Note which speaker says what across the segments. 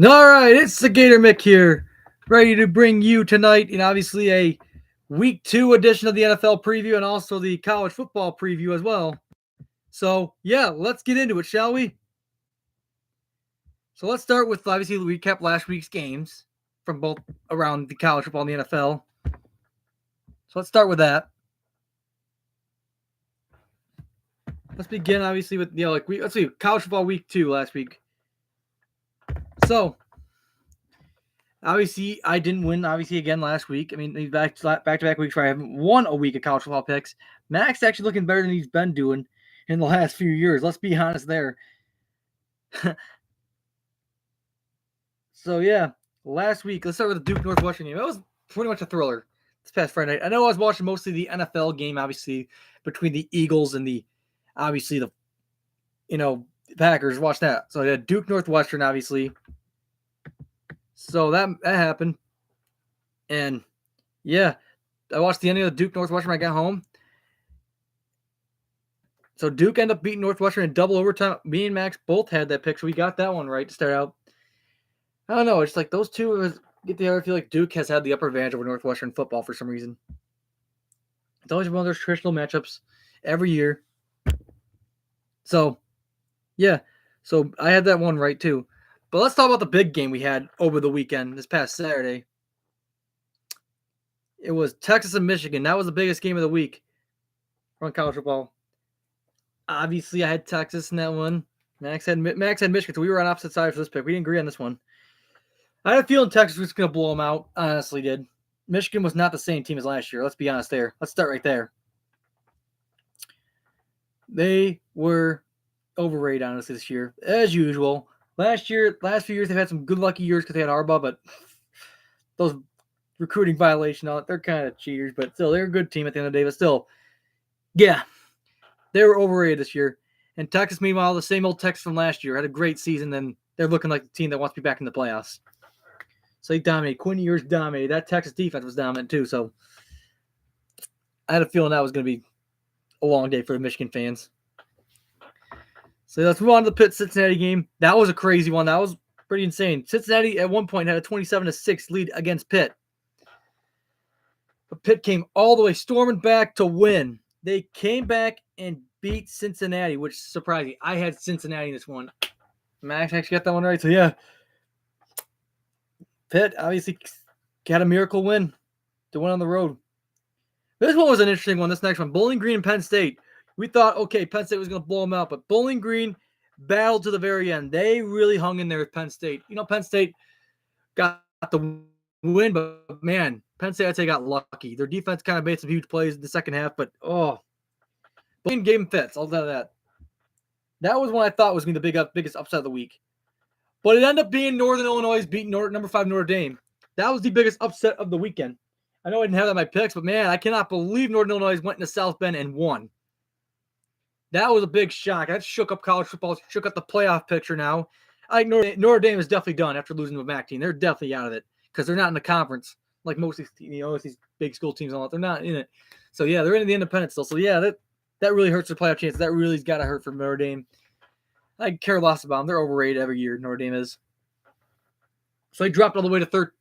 Speaker 1: All right, it's the Gator Mick here, ready to bring you tonight, and obviously a Week 2 edition of the NFL preview and also the college football preview as well. So, yeah, let's get into it, shall we? So, let's start with obviously recap last week's games from both around the college football and the NFL. So, let's start with that. Let's begin obviously with let's see, college football Week 2 last week. So, obviously, I didn't win. Obviously, again last week. I mean, back to back weeks where I haven't won a week of college football picks. Max actually looking better than he's been doing in the last few years. Let's be honest there. So yeah, last week. Let's start with the Duke Northwestern game. That was pretty much a thriller this past Friday night. I know I was watching mostly the NFL game, obviously between the Eagles and the Packers. Watch that. So I had Duke Northwestern, obviously. So that happened. And yeah, I watched the ending of the Duke Northwestern when I got home. So Duke ended up beating Northwestern in double overtime. Me and Max both had that pick, so we got that one right to start out. I don't know. It's like those two get the other. I feel like Duke has had the upper advantage over Northwestern football for some reason. It's always one of those traditional matchups every year. So, yeah. So I had that one right too. But let's talk about the big game we had over the weekend, this past Saturday. It was Texas and Michigan. That was the biggest game of the week on college football. Obviously, I had Texas in that one. Max had Michigan, so we were on opposite sides for this pick. We didn't agree on this one. I had a feeling Texas was going to blow them out. I honestly did. Michigan was not the same team as last year. Let's be honest there. Let's start right there. They were overrated, honestly, this year, as usual. Last few years, they've had some good lucky years because they had Harbaugh, but those recruiting violations, they're kind of cheaters, but still, they're a good team at the end of the day. But still, yeah, they were overrated this year. And Texas, meanwhile, the same old Texas from last year, had a great season. Then they're looking like the team that wants to be back in the playoffs. So they dominated. Quinn Ewers dominated. That Texas defense was dominant too. So I had a feeling that was going to be a long day for the Michigan fans. So let's move on to the Pitt-Cincinnati game. That was a crazy one. That was pretty insane. Cincinnati at one point had a 27-6 lead against Pitt. But Pitt came all the way storming back to win. They came back and beat Cincinnati, which is surprising. I had Cincinnati in this one. Max actually got that one right. So, yeah. Pitt obviously got a miracle win to win on the road. This one was an interesting one. This next one, Bowling Green and Penn State. We thought, okay, Penn State was going to blow them out, but Bowling Green battled to the very end. They really hung in there with Penn State. Penn State got the win, but man, Penn State, I'd say, got lucky. Their defense kind of made some huge plays in the second half, but Bowling Green gave them fits. I'll tell you that. That was one I thought was going to be the biggest upset of the week. But it ended up being Northern Illinois beating number 5 Notre Dame. That was the biggest upset of the weekend. I know I didn't have that in my picks, but man, I cannot believe Northern Illinois went into South Bend and won. That was a big shock. That shook up college football, shook up the playoff picture now. I think Notre Dame is definitely done after losing to a MAC team. They're definitely out of it because they're not in the conference like most of these big school teams and all that. They're not in it. So, yeah, they're in the independent still. So, yeah, that really hurts their playoff chances. That really's got to hurt for Notre Dame. I care less about them. They're overrated every year, Notre Dame is. So they dropped all the way to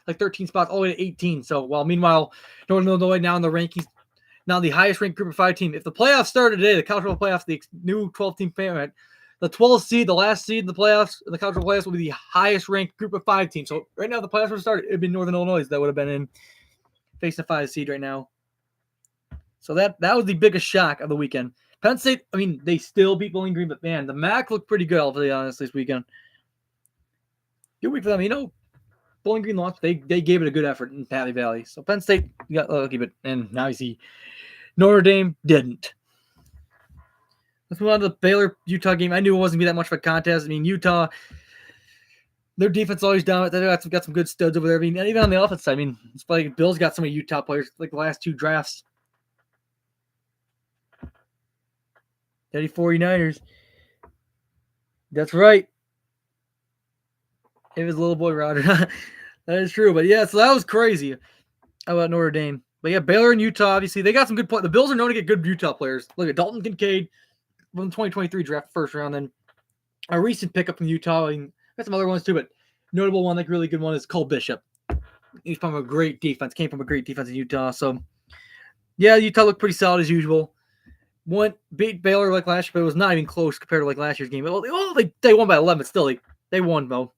Speaker 1: 13 spots, all the way to 18. So, meanwhile, Northern Illinois now in the rankings, now the highest ranked Group of 5 team. If the playoffs started today, the college football playoffs, the new 12-team format, the 12th seed, the last seed in the playoffs, the college football playoffs would be the highest ranked Group of 5 team. So right now, if the playoffs would have started, it would be Northern Illinois that would have been in facing the 5 seed right now. So that was the biggest shock of the weekend. Penn State, they still beat Bowling Green, but man, the MAC looked pretty good, I'll be honest, this weekend. Good week for them. Bowling Green lost. They gave it a good effort in Paly Valley. So Penn State got lucky, and now you see Notre Dame didn't. Let's move on to the Baylor-Utah game. I knew it wasn't going to be that much of a contest. Utah, their defense always down. They've got some good studs over there. And even on the offense side, it's like Bill's got some of Utah players, like the last 2 drafts. Daddy 49ers. That's right. It was little boy Roger. That is true. But, yeah, so that was crazy about Notre Dame. But, yeah, Baylor and Utah, obviously, they got some good players. The Bills are known to get good Utah players. Look at Dalton Kincaid from the 2023 draft first round. Then a recent pickup from Utah. Got some other ones, too. But notable one, like really good one, is Cole Bishop. He's from a great defense. Came from a great defense in Utah. So, yeah, Utah looked pretty solid as usual. Beat Baylor like last year, but it was not even close compared to like last year's game. Well, they won by 11, but still, they won, though.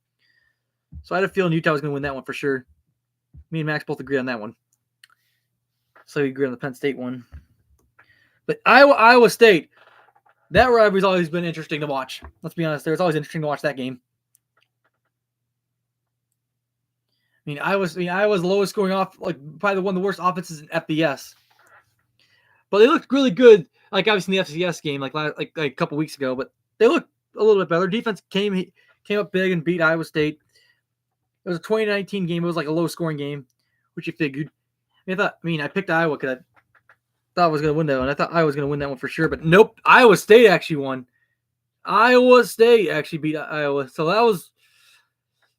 Speaker 1: So I had a feeling Utah was going to win that one for sure. Me and Max both agree on that one. So we agree on the Penn State one. But Iowa State, that rivalry's always been interesting to watch. Let's be honest, it's always interesting to watch that game. Iowa's the lowest scoring off, like probably one of the worst offenses in FBS. But they looked really good, like obviously in the FCS game, like a couple weeks ago. But they looked a little bit better. Defense came up big and beat Iowa State. It was a 2019 game. It was like a low scoring game, which you figured. I picked Iowa because I thought I was going to win that one. I thought Iowa was going to win that one for sure. But nope, Iowa State actually won. Iowa State actually beat Iowa. So that was,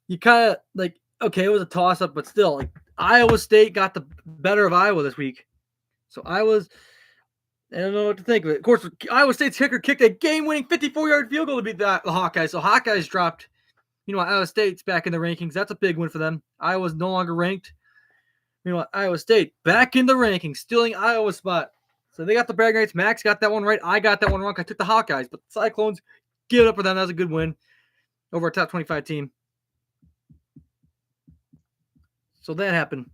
Speaker 1: you kind of like, okay, it was a toss-up, but still, like Iowa State got the better of Iowa this week. So I don't know what to think. But of course, Iowa State's kicker kicked a game-winning 54-yard field goal to beat the Hawkeyes. So Hawkeyes dropped. Iowa State's back in the rankings. That's a big win for them. Iowa's no longer ranked. Iowa State back in the rankings, stealing Iowa's spot. So they got the bragging rights. Max got that one right. I got that one wrong. I took the Hawkeyes, but the Cyclones, give it up for them. That was a good win over a top 25 team. So that happened.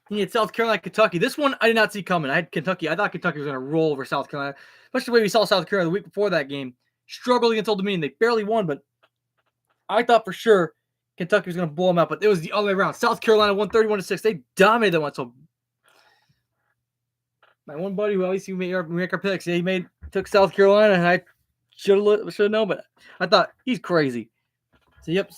Speaker 1: You had South Carolina, Kentucky. This one I did not see coming. I had Kentucky. I thought Kentucky was going to roll over South Carolina, especially the way we saw South Carolina the week before that game. Struggled against Old Dominion. They barely won, but I thought for sure Kentucky was going to blow them out, but it was the other way around. South Carolina won 31-6. They dominated them. So my one buddy who always we make our picks, he took South Carolina, and I should have known, but I thought he's crazy. So yep.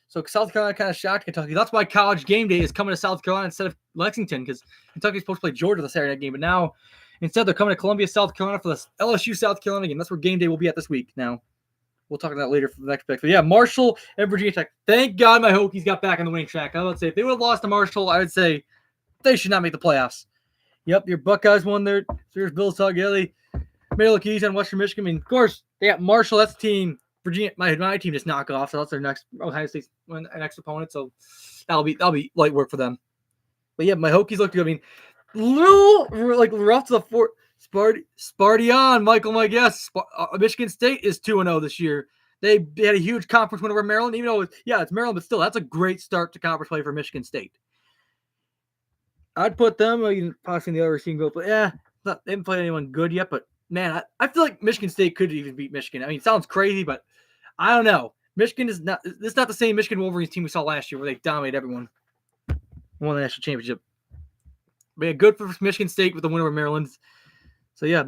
Speaker 1: So South Carolina kind of shocked Kentucky. That's why College Game Day is coming to South Carolina instead of Lexington, because Kentucky's supposed to play Georgia the Saturday night game, but now instead they're coming to Columbia, South Carolina for the LSU South Carolina game. That's where Game Day will be at this week. Now we'll talk about that later for the next pick. But yeah, Marshall and Virginia Tech. Thank God my Hokies got back on the winning track. I would say if they would have lost to Marshall, I would say they should not make the playoffs. Yep, your Buckeyes won there. There's Bill Salgelli. Made it look easy on Western Michigan. Of course, they got Marshall. That's the team. Virginia, my team just knocked off. So that's their next Ohio State's next opponent. So that'll be light work for them. But yeah, my Hokies looked good. Little like rough to the fort. Sparty Michael, my guess. Michigan State is 2-0 this year. They had a huge conference win over Maryland, even though it's Maryland, but still, that's a great start to conference play for Michigan State. I'd put them possibly in the other receiving group, but yeah, they haven't played anyone good yet. But man, I feel like Michigan State could even beat Michigan. It sounds crazy, but I don't know. Michigan is not. It's not the same Michigan Wolverines team we saw last year, where they dominated everyone, won the national championship. But yeah, good for Michigan State with the win over Maryland. So yeah.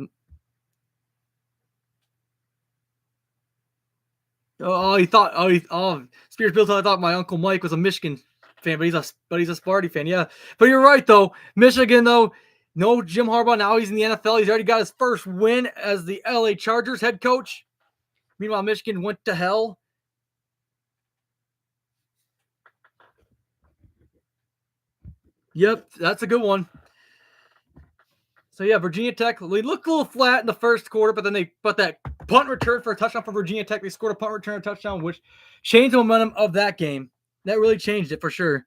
Speaker 1: Spears Bill thought my Uncle Mike was a Michigan fan, but he's a Sparty fan. Yeah, but you're right though. Michigan though, no Jim Harbaugh. Now he's in the NFL. He's already got his first win as the LA Chargers head coach. Meanwhile, Michigan went to hell. Yep, that's a good one. So yeah, Virginia Tech, they looked a little flat in the first quarter, but that punt return for a touchdown from Virginia Tech, they scored a punt return, a touchdown, which changed the momentum of that game. That really changed it for sure.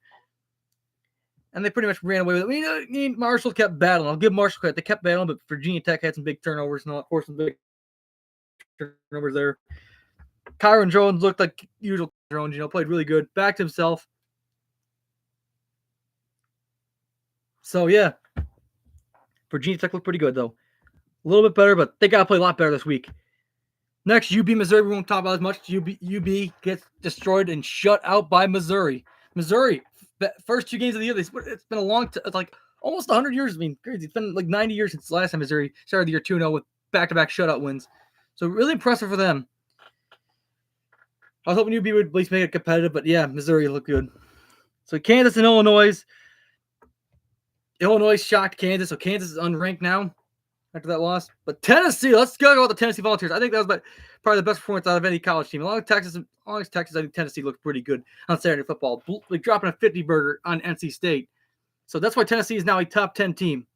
Speaker 1: And they pretty much ran away with it. Marshall kept battling. I'll give Marshall credit. They kept battling, but Virginia Tech had some big turnovers and forced some big turnovers there. Kyron Jones looked like usual Jones, played really good. Backed himself. So yeah. Virginia Tech looked pretty good, though. A little bit better, but they got to play a lot better this week. Next, UB Missouri. We won't talk about as much. UB gets destroyed and shut out by Missouri. Missouri, first 2 games of the year, it's been a long time. It's like almost 100 years. Crazy. It's been like 90 years since the last time Missouri started the year 2-0 with back-to-back shutout wins. So really impressive for them. I was hoping UB would at least make it competitive, but yeah, Missouri looked good. So Kansas and Illinois. Illinois shocked Kansas, so Kansas is unranked now after that loss. But Tennessee, let's go with the Tennessee Volunteers. I think that was probably the best performance out of any college team. Along with Texas, I think Tennessee looked pretty good on Saturday football, like dropping a 50-burger on NC State. So that's why Tennessee is now a top 10 team.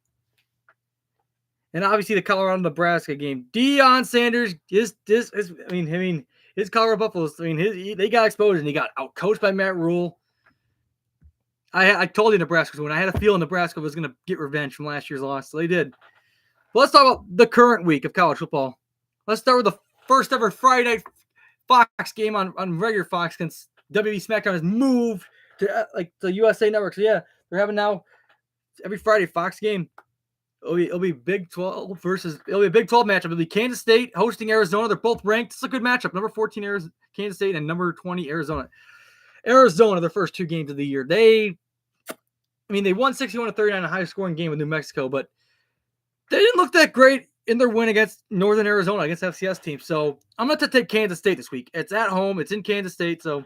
Speaker 1: And obviously the Colorado-Nebraska game. Deion Sanders is his Colorado Buffaloes, I mean, they got exposed and he got outcoached by Matt Rule. I told you Nebraska when I had a feeling Nebraska was going to get revenge from last year's loss. So they did. But let's talk about the current week of college football. Let's start with the first ever Friday night Fox game on regular Fox against WWE SmackDown has moved to the USA Network. So yeah, they're having now every Friday Fox game. It'll be Big 12 it'll be a Big 12 matchup. It'll be Kansas State hosting Arizona. They're both ranked. It's a good matchup. Number 14 Kansas State and number 20 Arizona. Arizona, their first two games of the year. They won 61-39 in a high scoring game with New Mexico, but they didn't look that great in their win against Northern Arizona, against FCS team. So I'm going to take Kansas State this week. It's at home. It's in Kansas State. So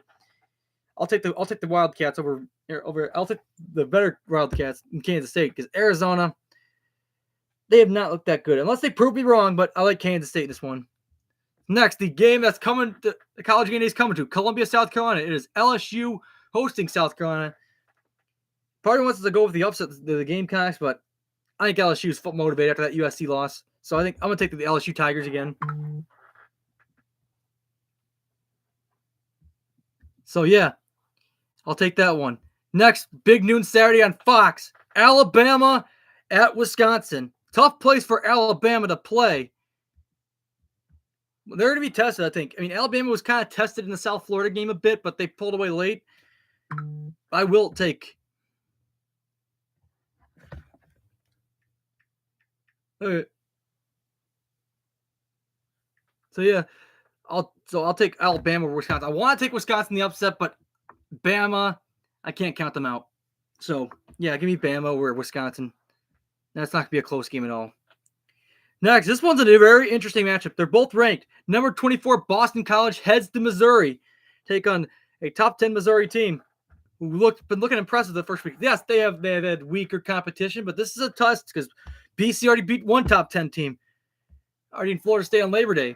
Speaker 1: I'll take the Wildcats over. I'll take the better Wildcats in Kansas State because Arizona, they have not looked that good unless they prove me wrong. But I like Kansas State in this one. Next, the game that's coming, the college game day is coming to Columbia, South Carolina. It is LSU hosting South Carolina. Part of me wants to go with the upset, the Gamecocks, but I think LSU is motivated after that USC loss. So I think I'm going to take the LSU Tigers again. So yeah, I'll take that one. Next, big noon Saturday on Fox. Alabama at Wisconsin. Tough place for Alabama to play. They're going to be tested, I think. I mean, Alabama was kind of tested in the South Florida game a bit, but they pulled away late. I will take. So yeah, I'll take Alabama or Wisconsin. I want to take Wisconsin the upset, but Bama, I can't count them out. So yeah, give me Bama or Wisconsin. That's not going to be a close game at all. Next, this one's a very interesting matchup. They're both ranked. Number 24, Boston College heads to Missouri. Take on a top 10 Missouri team who been looking impressive the first week. Yes, they have had weaker competition, but this is a test because BC already beat one top 10 team. Already in Florida State on Labor Day.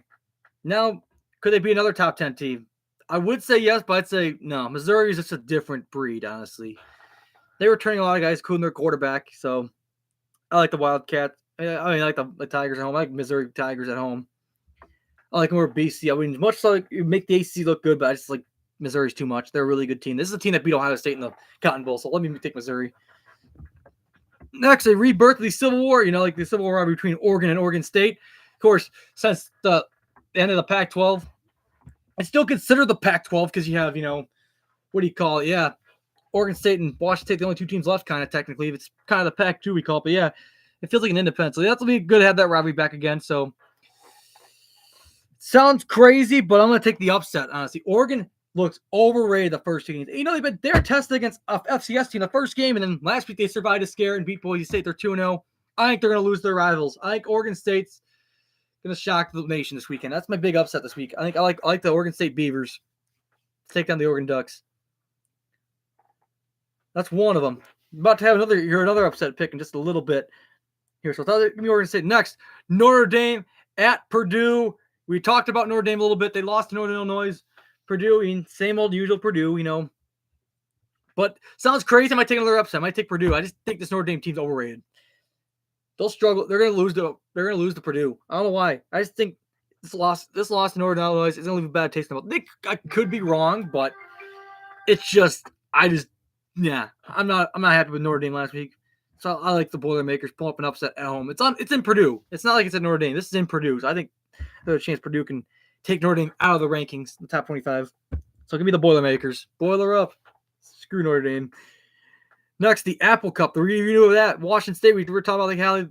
Speaker 1: Now, could they be another top 10 team? I would say yes, but I'd say no. Missouri is just a different breed, honestly. They were turning a lot of guys, including their quarterback. So I like the Wildcats. I like the Tigers at home. I like Missouri Tigers at home. I like more BC. I mean, much like you make the ACC look good, but I just like Missouri's too much. They're a really good team. This is a team that beat Ohio State in the Cotton Bowl, so let me take Missouri. Next, a rebirth of the Civil War. Like the Civil War between Oregon and Oregon State. Of course, since the end of the Pac-12, I still consider the Pac-12 because you have, what do you call it? Yeah, Oregon State and Washington State, the only two teams left, kind of technically. It's kind of the Pac-2 we call it, but yeah. It feels like an independent. So that's be good to have that rivalry back again. So sounds crazy, but I'm going to take the upset, honestly. Oregon looks overrated the first two games. They're tested against a FCS team the first game, and then last week they survived a scare and beat Boise State. They're 2-0. I think they're going to lose their rivals. I think Oregon State's going to shock the nation this weekend. That's my big upset this week. I like the Oregon State Beavers to take down the Oregon Ducks. That's one of them. I'm about to have another upset pick in just a little bit. Here, so give me Oregon State. Next, Notre Dame at Purdue. We talked about Notre Dame a little bit. They lost to Northern Illinois. Purdue, same old usual Purdue, But sounds crazy. I might take another upset. I might take Purdue. I just think this Notre Dame team's overrated. They'll struggle. They're going to lose to Purdue. I don't know why. I just think this loss to Northern Illinois is going to leave a bad taste in the mouth. I could be wrong, but it's just I'm not happy with Notre Dame last week. So I like the Boilermakers pull up an upset at home. It's in Purdue. It's not like it's at Notre Dame. This is in Purdue. So I think there's a chance Purdue can take Notre Dame out of the rankings, the top 25. So give me the Boilermakers. Boiler up. Screw Notre Dame. Next, the Apple Cup. The review of that. Washington State. We were talking about how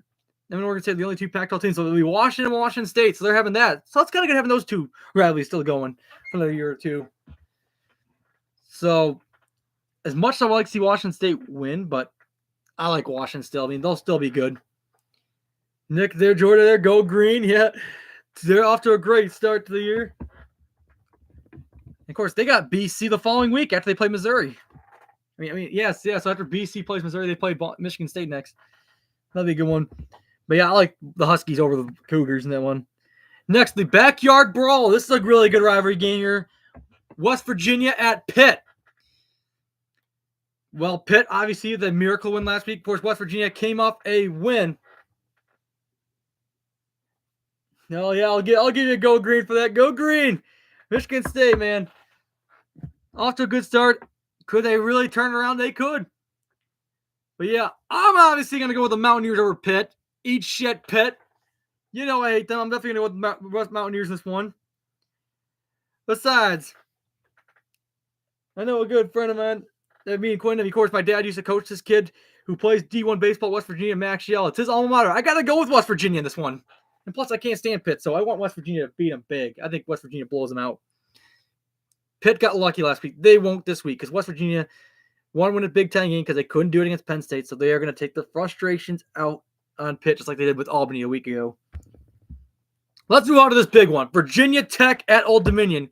Speaker 1: Oregon State, the only two Pac-12 teams. So it'll be Washington and Washington State. So they're having that. So it's kind of good having those two rivalries still going for another year or two. So as much as I would like to see Washington State win, but I like Washington still. I mean, they'll still be good. Nick there, Georgia there, go green. Yeah, they're off to a great start to the year. Of course, they got BC the following week after they play Missouri. I mean, yes. So after BC plays Missouri, they play Michigan State next. That'll be a good one. But yeah, I like the Huskies over the Cougars in that one. Next, the Backyard Brawl. This is a really good rivalry game here. West Virginia at Pitt. Well, Pitt, obviously, the miracle win last week. Of course, West Virginia came off a win. No, yeah, I'll give you a go green for that. Go green. Michigan State, man, off to a good start. Could they really turn around? They could. But yeah, I'm obviously going to go with the Mountaineers over Pitt. Eat shit, Pitt. You know I hate them. I'm definitely going to go with the Mountaineers this one. Besides, I know a good friend of mine, me and Quinn, of course, my dad used to coach this kid who plays D1 baseball at West Virginia, Max Yell. It's his alma mater. I got to go with West Virginia in this one. And plus, I can't stand Pitt, so I want West Virginia to beat them big. I think West Virginia blows them out. Pitt got lucky last week. They won't this week because West Virginia won a Big Ten game because they couldn't do it against Penn State, so they are going to take the frustrations out on Pitt just like they did with Albany a week ago. Let's move on to this big one. Virginia Tech at Old Dominion.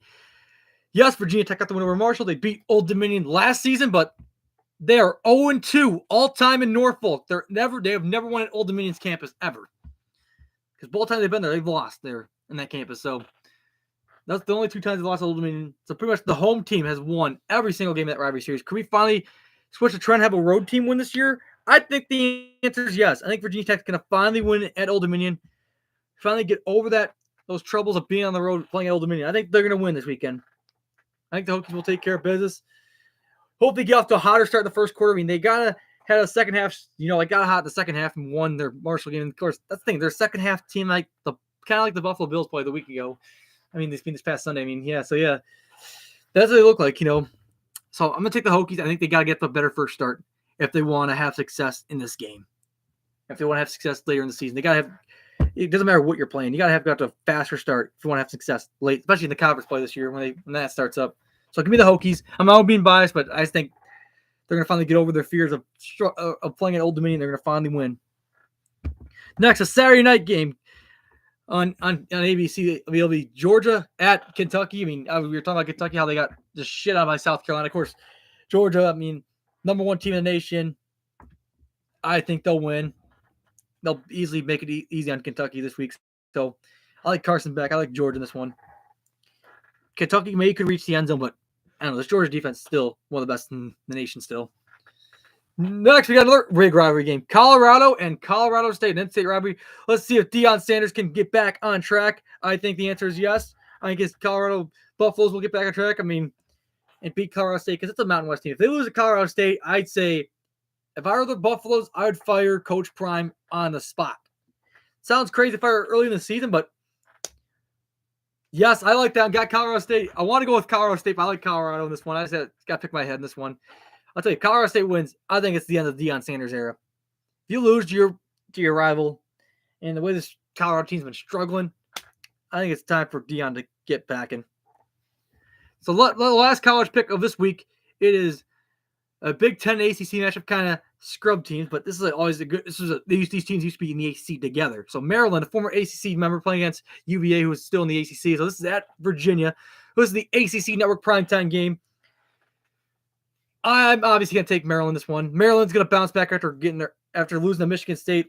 Speaker 1: Yes, Virginia Tech got the win over Marshall. They beat Old Dominion last season, but they are 0-2 all-time in Norfolk. They have never won at Old Dominion's campus ever. Because both times they've been there, they've lost there in that campus. So that's the only 2 times they lost at Old Dominion. So pretty much the home team has won every single game of that rivalry series. Could we finally switch the trend and have a road team win this year? I think the answer is yes. I think Virginia Tech's going to finally win at Old Dominion. Finally get over those troubles of being on the road playing at Old Dominion. I think they're going to win this weekend. I think the Hokies will take care of business. Hope they get off to a hotter start in the first quarter. I mean, they had a second half, they got hot in the second half and won their Marshall game. And of course, that's the thing. Their second half team, kind of like the Buffalo Bills played the week ago. I mean, this past Sunday. I mean, yeah. So, yeah, that's what they look like, So I'm going to take the Hokies. I think they got to get the better first start if they want to have success in this game. If they want to have success later in the season, they got to have – it doesn't matter what you're playing. You got to have a faster start if you want to have success late, especially in the conference play this year when that starts up. So give me the Hokies. I'm not being biased, but I just think they're going to finally get over their fears of playing at Old Dominion. They're going to finally win. Next, a Saturday night game on ABC. It'll be Georgia at Kentucky. I mean, we were talking about Kentucky, how they got just shit out by South Carolina. Of course, Georgia, I mean, number 1 team in the nation. I think they'll win. They'll easily make it easy on Kentucky this week. So I like Carson Beck. I like Georgia in this one. Kentucky maybe could reach the end zone, but I don't know. This Georgia defense is still one of the best in the nation still. Next, we got another big rivalry game. Colorado and Colorado State, an in-state rivalry. Let's see if Deion Sanders can get back on track. I think the answer is yes. I think his Colorado Buffaloes will get back on track. I mean, and beat Colorado State because it's a Mountain West team. If they lose to Colorado State, I'd say if I were the Buffaloes, I would fire Coach Prime on the spot. Sounds crazy if I were early in the season, but yes, I like that. I got Colorado State. I want to go with Colorado State, but I like Colorado in this one. I just got to pick my head in this one. I'll tell you, Colorado State wins. I think it's the end of the Deion Sanders era. If you lose to your rival, and the way this Colorado team's been struggling, I think it's time for Deion to get back in. So the last college pick of this week, it is a Big Ten ACC matchup, kind of scrub teams, but this is always a good. These teams used to be in the ACC together. So Maryland, a former ACC member, playing against UVA, who is still in the ACC. So this is at Virginia. This is the ACC Network primetime game. I'm obviously going to take Maryland this one. Maryland's going to bounce back after losing to Michigan State,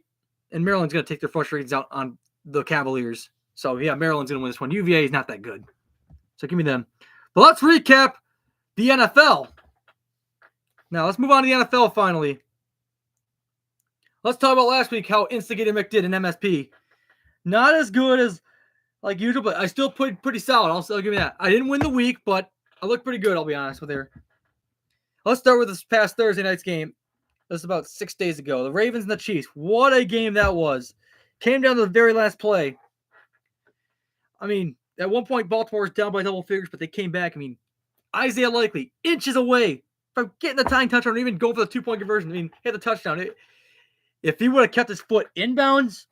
Speaker 1: and Maryland's going to take their frustrations out on the Cavaliers. So yeah, Maryland's going to win this one. UVA is not that good, so give me them. But let's recap the NFL. Now let's move on to the NFL finally. Let's talk about last week how Instigator Mick did in MSP. Not as good as like usual, but I still played pretty solid. I'll give me that. I didn't win the week, but I looked pretty good, I'll be honest with you. Let's start with this past Thursday night's game. This is about 6 days ago. The Ravens and the Chiefs. What a game that was. Came down to the very last play. I mean, at one point, Baltimore was down by double figures, but they came back. I mean, Isaiah Likely, inches away from getting the tying touchdown or even going for the 2-point conversion. I mean, he had the touchdown. If he would have kept his foot inbounds,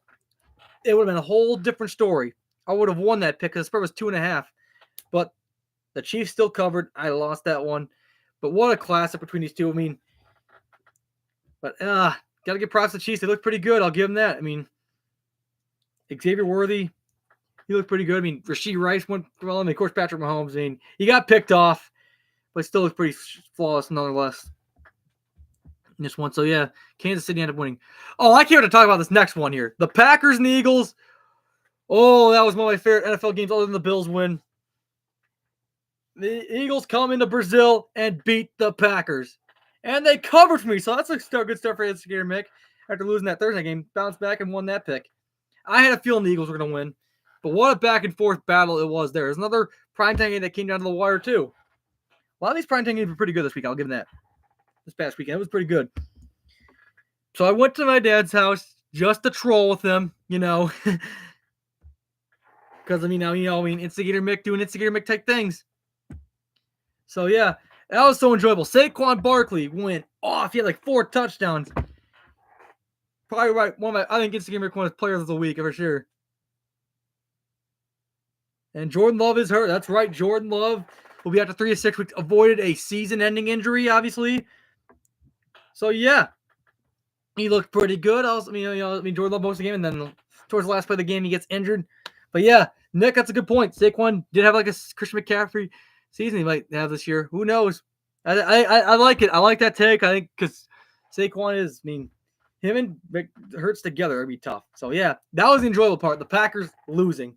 Speaker 1: it would have been a whole different story. I would have won that pick because the spread was 2.5. But the Chiefs still covered. I lost that one. But what a classic between these two. I mean, but got to give props to the Chiefs. They look pretty good. I'll give them that. I mean, Xavier Worthy, he looked pretty good. I mean, Rashee Rice went well. And of course, Patrick Mahomes. I mean, he got picked off, but still looks pretty flawless nonetheless in this one. So, yeah, Kansas City ended up winning. Oh, I can't wait to talk about this next one here. The Packers and the Eagles. Oh, that was one of my favorite NFL games other than the Bills win. The Eagles come into Brazil and beat the Packers. And they covered for me. So that's a good start for Instigator Mick. After losing that Thursday game, bounced back and won that pick. I had a feeling the Eagles were going to win. But what a back and forth battle it was there. There's another primetime game that came down to the wire, too. A lot of these primetime games were pretty good this week. I'll give them that. This past weekend, it was pretty good. So I went to my dad's house just to troll with him, because Instigator Mick doing Instigator Mick type things. So yeah, that was so enjoyable. Saquon Barkley went off. He had like 4 touchdowns. Probably right. I think Instigator Mick won his Players of the Week for sure. And Jordan Love is hurt. That's right. Jordan Love will be out to 3 to 6 weeks. Avoided a season-ending injury, obviously. So yeah, he looked pretty good. Jordan Love most of the game, and then towards the last play of the game, he gets injured. But yeah, Nick, that's a good point. Saquon did have like a Christian McCaffrey season he might have this year. Who knows? I like it. I like that take. I think because Saquon is, him and Hurts together would be tough. So yeah, that was the enjoyable part. The Packers losing.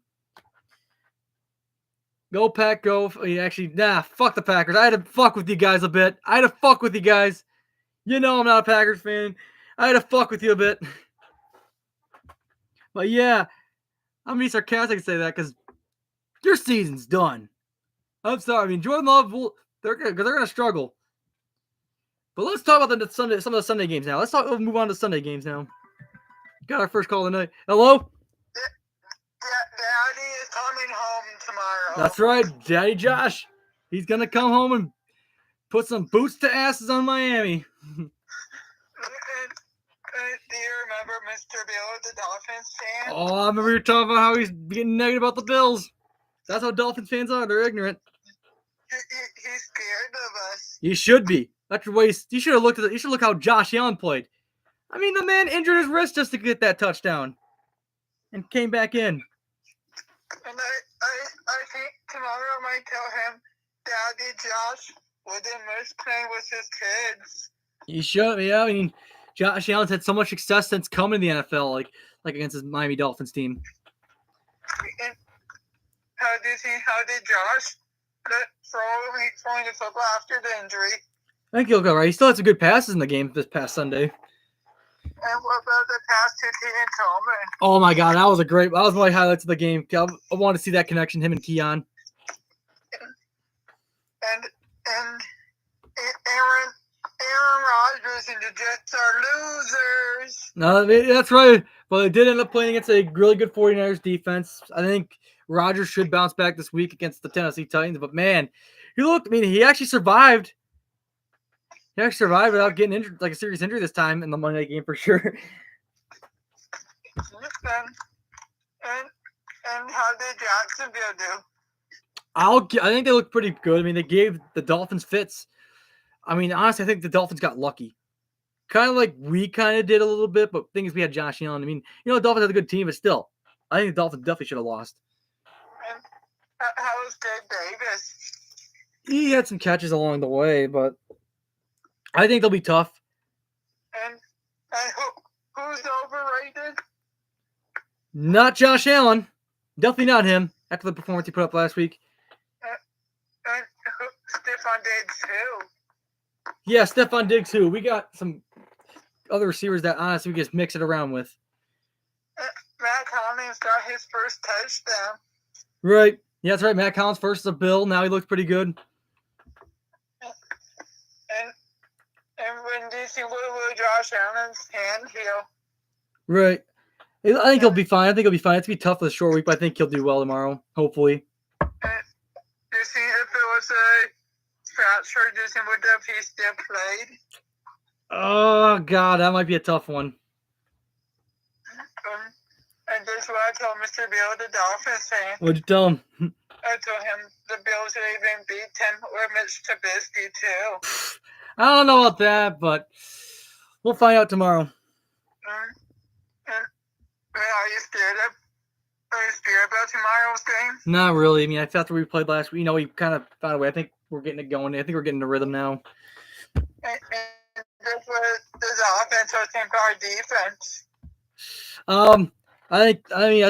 Speaker 1: Go Pack, go. Actually, fuck the Packers. I had to fuck with you guys a bit. I'm not a Packers fan. I had to fuck with you a bit. But yeah, I'm being sarcastic to say that because your season's done. I'm sorry. Jordan Love, they're gonna struggle. But let's talk about some of the Sunday games now. Let's move on to Sunday games now. Got our first call of the night. Hello?
Speaker 2: Daddy is coming home tomorrow.
Speaker 1: That's right, Daddy Josh. He's gonna come home and put some boots to asses on Miami.
Speaker 2: Do you remember Mr. Bill, the Dolphins fan?
Speaker 1: Oh, I remember you talking about how he's getting negative about the Bills. That's how Dolphins fans are. They're ignorant.
Speaker 2: He's scared of us.
Speaker 1: You should be. That's your way. You should have looked at it. You should look how Josh Allen played. The man injured his wrist just to get that touchdown, and came back in.
Speaker 2: And I think tomorrow I might tell him, Daddy Josh wouldn't miss playing with his kids.
Speaker 1: You should. Yeah, Josh Allen's had so much success since coming to the NFL, like against his Miami Dolphins team.
Speaker 2: And how did Josh throwing the football after the injury?
Speaker 1: I think he'll go right. He still had some good passes in the game this past Sunday.
Speaker 2: And what about the pass to Keon Coleman?
Speaker 1: Oh my God, that was one of my highlights of the game. I want to see that connection, him and Keon.
Speaker 2: And Aaron Rodgers and the Jets are losers.
Speaker 1: No, that's right. But they did end up playing against a really good 49ers defense. I think Rodgers should bounce back this week against the Tennessee Titans. But man, he actually survived. He actually survived without getting injured, like a serious injury this time in the Monday night game for sure.
Speaker 2: And how did Jacksonville do?
Speaker 1: I think they look pretty good. They gave the Dolphins fits. Honestly, I think the Dolphins got lucky. Kind of like we kind of did a little bit, but the thing is we had Josh Allen. The Dolphins had a good team, but still, I think the Dolphins definitely should have lost.
Speaker 2: And how was Gabe Davis?
Speaker 1: He had some catches along the way, but I think they'll be tough.
Speaker 2: And who's overrated?
Speaker 1: Not Josh Allen. Definitely not him after the performance he put up last week.
Speaker 2: And Stephon Diggs too.
Speaker 1: Yeah, Stephon Diggs too. We got some other receivers that honestly we just mix it around with.
Speaker 2: Matt Collins got his first touchdown.
Speaker 1: Right. Yeah, that's right. Matt Collins first is a Bill. Now he looks pretty good.
Speaker 2: And when do you see will Josh Allen's hand heal?
Speaker 1: Right. I think he'll be fine. It's going to be tough for the short week, but I think he'll do well tomorrow, hopefully.
Speaker 2: Do you see if it was a fracture, do you see if he still played?
Speaker 1: Oh, God, that might be a tough one.
Speaker 2: And that's what I told Mr. Bill, the Dolphins fan.
Speaker 1: What'd you tell him?
Speaker 2: I told him the Bills would even beat him with Mitch Trubisky, too.
Speaker 1: I don't know about that, but we'll find out tomorrow.
Speaker 2: Are you scared about tomorrow's game?
Speaker 1: Not really. After we played last week, we kind of found a way. I think we're getting it going. I think we're getting the rhythm now.
Speaker 2: And this was the offense or our defense?
Speaker 1: I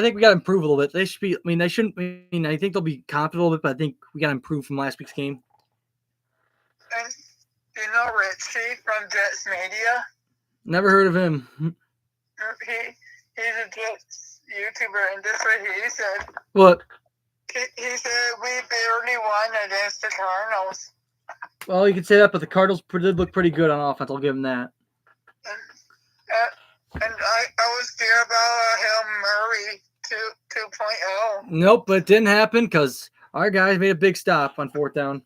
Speaker 1: think we got to improve a little bit. They should be. They shouldn't. I think they'll be confident a little bit, but I think we got to improve from last week's game.
Speaker 2: And do you know Richie from Jets Media?
Speaker 1: Never heard of him.
Speaker 2: He's a Jets YouTuber, and this is what he said.
Speaker 1: What?
Speaker 2: He said we barely won against the Cardinals.
Speaker 1: Well, you can say that, but the Cardinals did look pretty good on offense. I'll give them that.
Speaker 2: And I was scared about Hail Murray 2.0.
Speaker 1: Nope, but it didn't happen because our guys made a big stop on fourth down.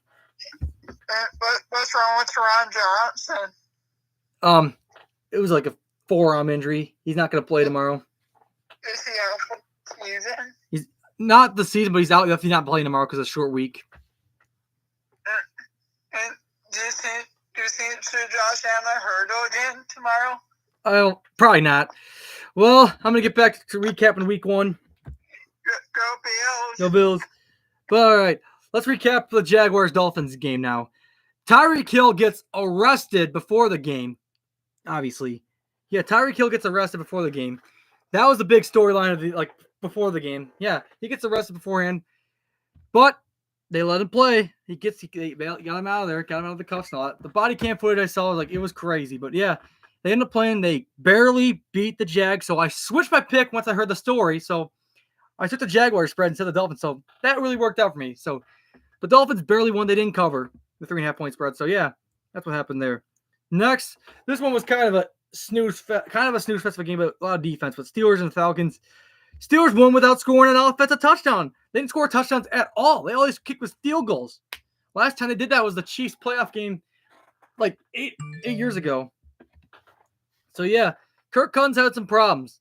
Speaker 2: What's wrong with Teron Johnson?
Speaker 1: It was like a forearm injury. He's not going to play tomorrow.
Speaker 2: Is he out for the season?
Speaker 1: He's not the season, but he's out. He's not playing tomorrow because it's a short week.
Speaker 2: And do you think should Josh Allen hurdle again tomorrow?
Speaker 1: Oh, probably not. Well, I'm going to get back to recapping week one.
Speaker 2: Go Bills.
Speaker 1: Go Bills. But all right, let's recap the Jaguars-Dolphins game now. Tyreek Hill gets arrested before the game, obviously. Yeah, Tyreek Hill gets arrested before the game. That was the big storyline of before the game. Yeah, he gets arrested beforehand, but they let him play. They got him out of there, got him out of the cuffs and all that. The body cam footage I saw, it was crazy. But yeah, they ended up playing. They barely beat the Jags, so I switched my pick once I heard the story. So I took the Jaguars spread instead of the Dolphins, so that really worked out for me. So the Dolphins barely won. They didn't cover the 3.5-point spread. So yeah, that's what happened there. Next, this one was kind of a snooze fest of a game, but a lot of defense. But Steelers and Falcons. Steelers won without scoring an offensive touchdown. They didn't score touchdowns at all. They always kicked with field goals. Last time they did that was the Chiefs playoff game, like eight years ago. So yeah, Kirk Cousins had some problems.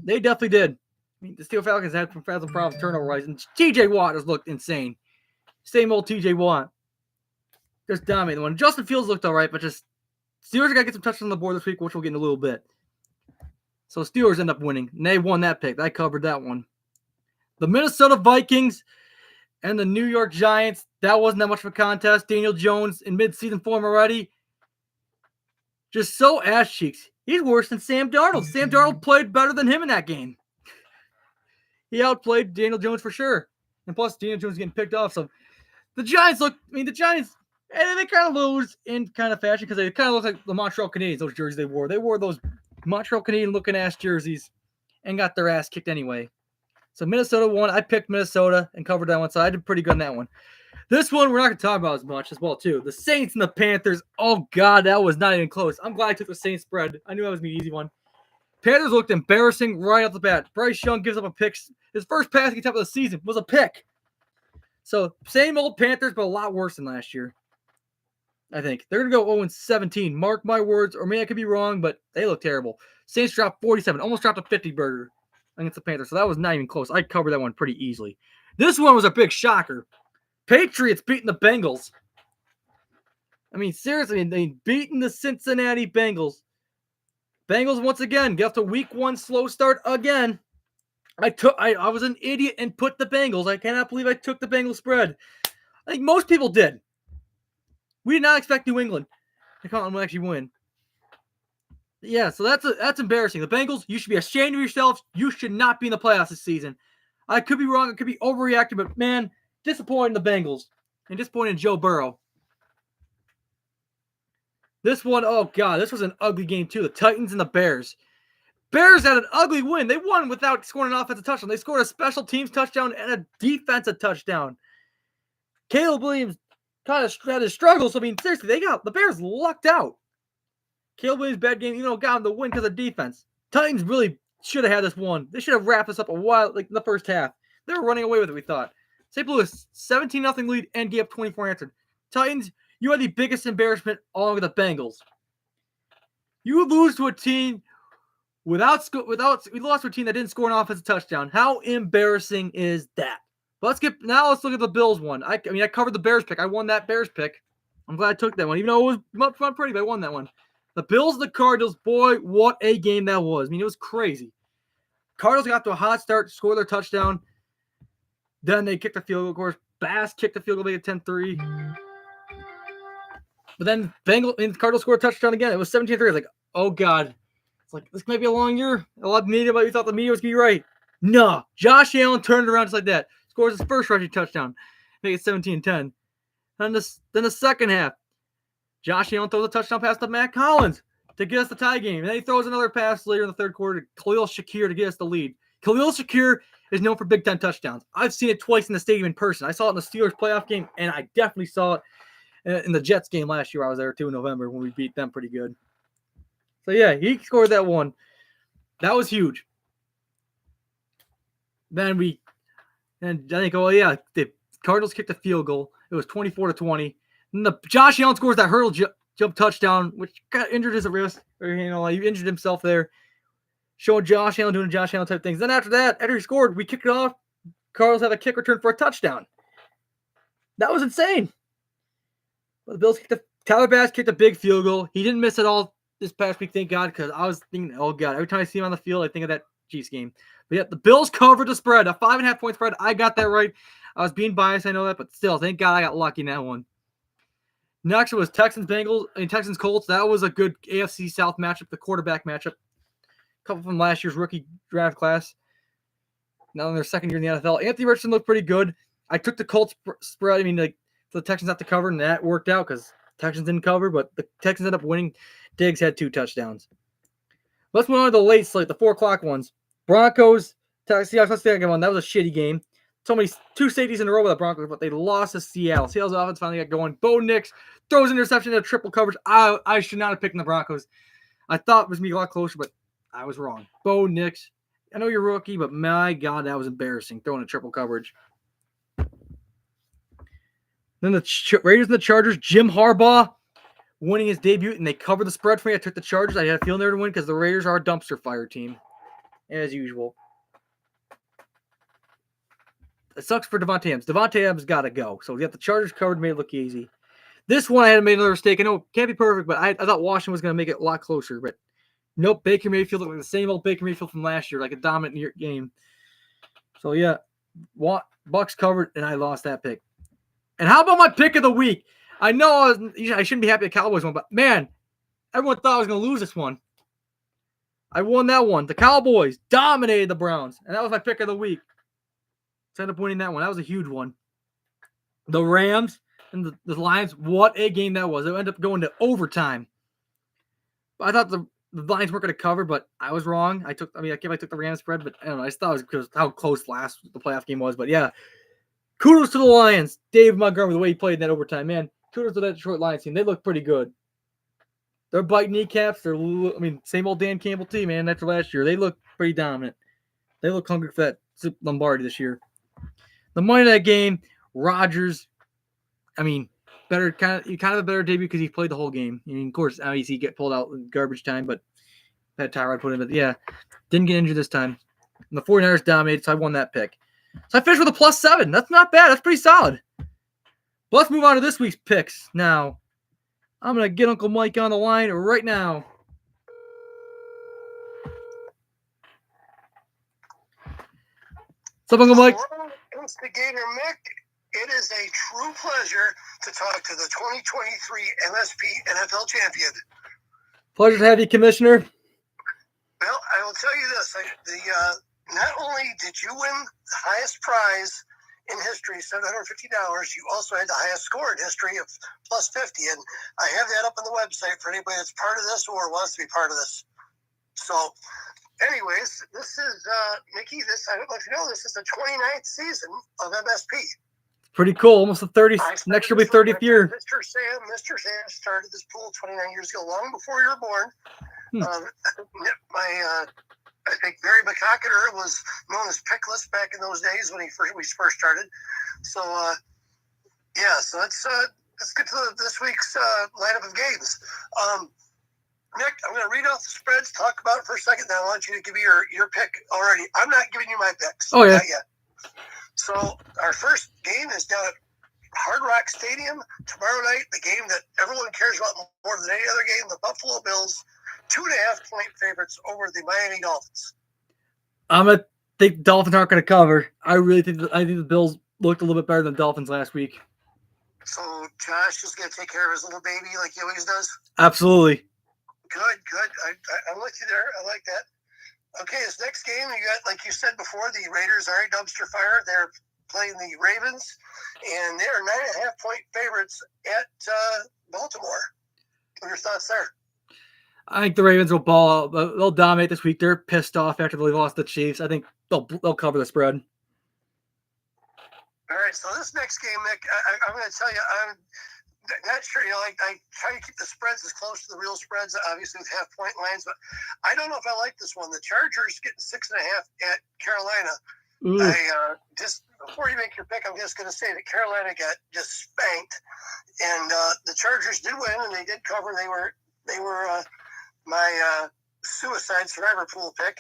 Speaker 1: They definitely did. I mean, the Steel Falcons had some problems turnover-wise, and T.J. Watt has looked insane. Same old T.J. Watt. Just dominating the one. Justin Fields looked all right, but just Steelers got to get some touchdowns on the board this week, which we'll get in a little bit. So Steelers end up winning, and they won that pick. I covered that one. The Minnesota Vikings and the New York Giants, that wasn't that much of a contest. Daniel Jones in mid-season form already. Just so ass cheeks. He's worse than Sam Darnold. Sam Darnold played better than him in that game. He outplayed Daniel Jones for sure. And plus, Daniel Jones getting picked off. So the Giants they kind of lose in kind of fashion because they kind of look like the Montreal Canadiens, those jerseys they wore. They wore those Montreal Canadian looking ass jerseys and got their ass kicked anyway. So Minnesota won. I picked Minnesota and covered that one, so I did pretty good on that one. This one we're not going to talk about as much as well, too. The Saints and the Panthers. Oh, God, that was not even close. I'm glad I took the Saints spread. I knew that was going to be an easy one. Panthers looked embarrassing right off the bat. Bryce Young gives up a pick. His first passing attempt of the season was a pick. So, same old Panthers, but a lot worse than last year. I think. They're going to go 0-17. Mark my words, or maybe I could be wrong, but they look terrible. Saints dropped 47. Almost dropped a 50-burger against the Panthers. So, that was not even close. I covered that one pretty easily. This one was a big shocker. Patriots beating the Bengals. I mean, seriously, they beating the Cincinnati Bengals. Bengals, once again, get off to week one slow start again. I was an idiot and put the Bengals. I cannot believe I took the Bengals spread. I think most people did. We did not expect New England to come and actually win. Yeah, so that's embarrassing. The Bengals, you should be ashamed of yourselves. You should not be in the playoffs this season. I could be wrong. I could be overreacting, but man, disappointing the Bengals and disappointing Joe Burrow. This one, oh God, this was an ugly game too. The Titans and the Bears. Bears had an ugly win. They won without scoring an offensive touchdown. They scored a special teams touchdown and a defensive touchdown. Caleb Williams kind of had his struggles. I mean, seriously, the Bears lucked out. Caleb Williams' bad game, got him the win because of defense. Titans really should have had this one. They should have wrapped this up a while, like in the first half. They were running away with it, we thought. St. Louis, 17-0 lead and gave up 24 answered. Titans, you had the biggest embarrassment along with the Bengals. You lose to a team we lost to a team that didn't score an offensive touchdown. How embarrassing is that? But let's look at the Bills one. I covered the Bears pick. I won that Bears pick. I'm glad I took that one, even though it was not pretty, but I won that one. The Bills and the Cardinals, boy, what a game that was. I mean, it was crazy. Cardinals got to a hot start, scored their touchdown. Then they kicked the field goal. Of course, Bass kicked the field goal, made it 10-3. But then the Cardinals scored a touchdown again. It was 17-3. I was like, oh, God. It's like, this might be a long year. A lot of media, but you thought the media was going to be right. No. Josh Allen turned it around just like that. Scores his first rushing touchdown. Make it 17-10. Then the second half, Josh Allen throws a touchdown pass to Matt Collins to get us the tie game. And then he throws another pass later in the third quarter to Khalil Shakir to get us the lead. Khalil Shakir is known for big time touchdowns. I've seen it twice in the stadium in person. I saw it in the Steelers playoff game, and I definitely saw it in the Jets game last year. I was there too in November when we beat them pretty good. So yeah, he scored that one. That was huge. Then I think, oh yeah, the Cardinals kicked a field goal. It was 24-20. And the Josh Allen scores that hurdle jump touchdown, which got injured his wrist, or he injured himself there. Showing Josh Allen doing Josh Allen type things. Then after that, after he scored, we kicked it off. Cardinals had a kick return for a touchdown. That was insane. But the Bills Tyler Bass kicked a big field goal. He didn't miss it all this past week, thank God, because I was thinking, oh God, every time I see him on the field, I think of that Chiefs game. But yeah, the Bills covered the spread, a 5.5 point spread. I got that right. I was being biased, I know that, but still, thank God I got lucky in that one. Next was Texans Colts. That was a good AFC South matchup, the quarterback matchup. A couple from last year's rookie draft class. Now in their second year in the NFL. Anthony Richardson looked pretty good. I took the Colts spread. I mean, like, for the Texans not to cover, and that worked out because Texans didn't cover, but the Texans ended up winning. Diggs had 2 touchdowns. Let's move on to the late slate, the 4 o'clock ones. Broncos, Seahawks. Let's take that one. That was a shitty game. So many 2 safeties in a row with the Broncos, but they lost to Seattle. Seattle's offense finally got going. Bo Nix throws an interception into triple coverage. I should not have picked the Broncos. I thought it was going to be a lot closer, but I was wrong. Bo Nix. I know you're a rookie, but my God, that was embarrassing, throwing a triple coverage. Then the Raiders and the Chargers, Jim Harbaugh winning his debut, and they covered the spread for me. I took the Chargers. I had a feeling they were to win because the Raiders are a dumpster fire team, as usual. It sucks for Devontae Adams. Devontae Adams got to go. So we got the Chargers covered, made it look easy. This one, I had made another mistake. I know it can't be perfect, but I thought Washington was going to make it a lot closer. But nope, Baker Mayfield looked like the same old Baker Mayfield from last year, like a dominant game. So yeah, Bucks covered, and I lost that pick. And how about my pick of the week? I know I shouldn't be happy the Cowboys won, but man, everyone thought I was going to lose this one. I won that one. The Cowboys dominated the Browns, and that was my pick of the week. So I ended up winning that one. That was a huge one. The Rams and the Lions, what a game that was. It ended up going to overtime. I thought the Lions weren't going to cover, but I was wrong. I took the Rams spread, but I don't know. I just thought it was because how close the playoff game was. But yeah, kudos to the Lions. Dave Montgomery, the way he played in that overtime, man. Kudos to that Detroit Lions team. They look pretty good. They're biting kneecaps. Same old Dan Campbell team, man. After last year, they look pretty dominant. They look hungry for that Lombardi this year. The Monday night game, Rodgers. Better kind of a better debut because he played the whole game. Of course, obviously he get pulled out in garbage time, but had Tyrod put in. But yeah, didn't get injured this time. And the 49ers dominated, so I won that pick. So I finished with a +7. That's not bad. That's pretty solid. But let's move on to this week's picks now. I'm going to get Uncle Mike on the line right now. What's up, Uncle Mike?
Speaker 2: Instigator Mick, it is a true pleasure to talk to the 2023 MSP NFL champion.
Speaker 1: Pleasure to have you, Commissioner.
Speaker 2: Well, I will tell you this. Not only did you win the highest prize in history, $750, you also had the highest score in history of +50. And I have that up on the website for anybody that's part of this or wants to be part of this. So, anyways, this is, Mickey, I don't know if you know, this is the 29th season of MSP.
Speaker 1: Pretty cool. Almost the 30th. Next year will be 30th year.
Speaker 2: Mr. Sam started this pool 29 years ago, long before you were born. I think Barry McCockiner was known as Pickless back in those days when we first started. So, so let's get to this week's lineup of games. Nick, I'm going to read off the spreads, talk about it for a second, then I want you to give me your pick already. I'm not giving you my picks.
Speaker 1: Oh, yeah.
Speaker 2: Not yet. So, our first game is down at Hard Rock Stadium tomorrow night, the game that everyone cares about more than any other game, the Buffalo Bills, 2.5 point favorites over the Miami Dolphins.
Speaker 1: I'm going to think the Dolphins aren't going to cover. I think the Bills looked a little bit better than the Dolphins last week.
Speaker 2: So, Josh is going to take care of his little baby like he always does?
Speaker 1: Absolutely.
Speaker 2: Good. I'm with you there. I like that. Okay, this next game, you got, like you said before, the Raiders are a dumpster fire. They're playing the Ravens, and they are 9.5 point favorites at Baltimore. What are your thoughts there?
Speaker 1: I think the Ravens will ball out. They'll dominate this week. They're pissed off after they lost the Chiefs. I think they'll cover the spread.
Speaker 2: All right, so this next game, Nick, I'm going to tell you, I'm not sure. I try to keep the spreads as close to the real spreads, obviously with half-point lines, but I don't know if I like this one. The Chargers getting 6.5 at Carolina. Just before you make your pick, I'm just going to say that Carolina got just spanked, and the Chargers did win, and they did cover. They were my suicide survivor pool pick,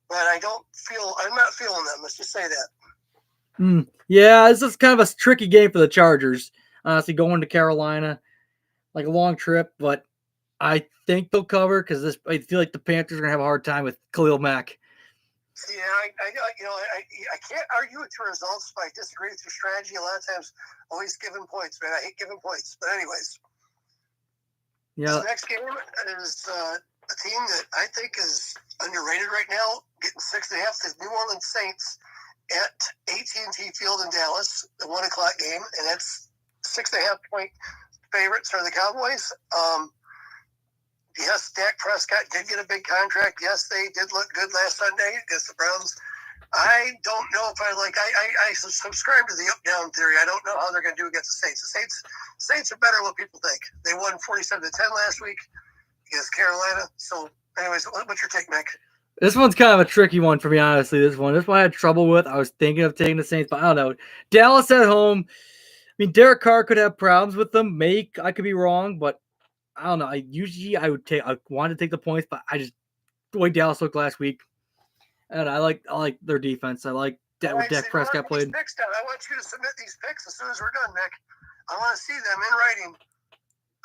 Speaker 2: but I'm not feeling them. Let's just say that.
Speaker 1: Yeah, this is kind of a tricky game for the Chargers. Honestly, going to Carolina, like a long trip, but I think they'll cover because I feel like the Panthers are gonna have a hard time with Khalil Mack.
Speaker 2: Yeah, I can't argue with your results, but I disagree with your strategy. A lot of times, always giving points, man. I hate giving points, but anyways.
Speaker 1: Yeah.
Speaker 2: This next game is a team that I think is underrated right now, getting 6.5. The New Orleans Saints at AT&T Field in Dallas, the 1 o'clock game, and that's 6.5 point favorites are the Cowboys. Yes, Dak Prescott did get a big contract. Yes, they did look good last Sunday against the Browns. I don't know if I subscribe to the up-down theory. I don't know how they're going to do against the Saints. The Saints are better than what people think. They won 47-10 last week against Carolina. So, anyways, what's your take, Nick?
Speaker 1: This one's kind of a tricky one for me, honestly. This one I had trouble with. I was thinking of taking the Saints, but I don't know. Dallas at home. I mean, Derek Carr could have problems with them. I could be wrong, but I don't know. I wanted to take the points, but the way Dallas looked last week, and I like their defense. I like what Dak Prescott played.
Speaker 2: Picks down. I want you to submit these picks as soon as we're done, Nick. I want to see them in writing